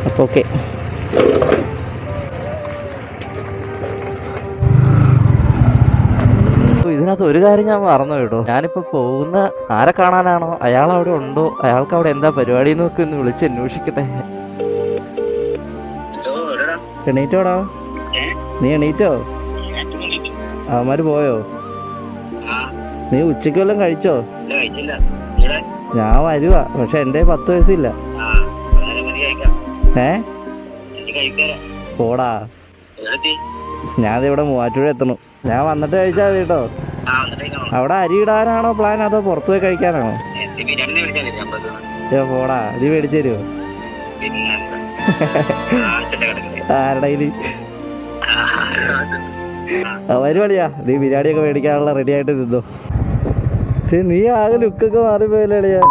അപ്പോൾ ഓക്കെ. ഇതിനകത്ത് ഒരു കാര്യം ഞാൻ മറന്നു കേട്ടോ. ഞാനിപ്പോൾ പോകുന്ന ആരെ കാണാനാണോ, അയാൾ അവിടെ ഉണ്ടോ, അയാൾക്ക് അവിടെ എന്താ പരിപാടി എന്നൊക്കെ ഒന്ന് വിളിച്ച് അന്വേഷിക്കട്ടെ. എണീറ്റോടാ, നീ എണീറ്റോ? അവന്മാര് പോയോ? നീ ഉച്ചയ്ക്ക് വല്ലതും കഴിച്ചോ? ഞാൻ വരുവാ, പക്ഷെ എൻ്റെ 10 വയസ്സില്ല. പോടാ, ഞാനിവിടെ മൂവാറ്റുപുഴ എത്തണം. ഞാൻ വന്നിട്ട് കഴിച്ചാൽ മതി കേട്ടോ. അവിടെ അരി ഇടാനാണോ പ്ലാൻ, അതോ പുറത്തു പോയി കഴിക്കാനാണോ? പോടാ, നീ മേടിച്ചു തരുമോ? ആരുടെ വരുവാളിയാ, നീ ബിരിയാണിയൊക്കെ മേടിക്കാനുള്ള റെഡി ആയിട്ട് നിന്നോ. നീ ആകെ ലുക്കൊക്കെ മാറിപ്പോയല്ലേ അളിയാ.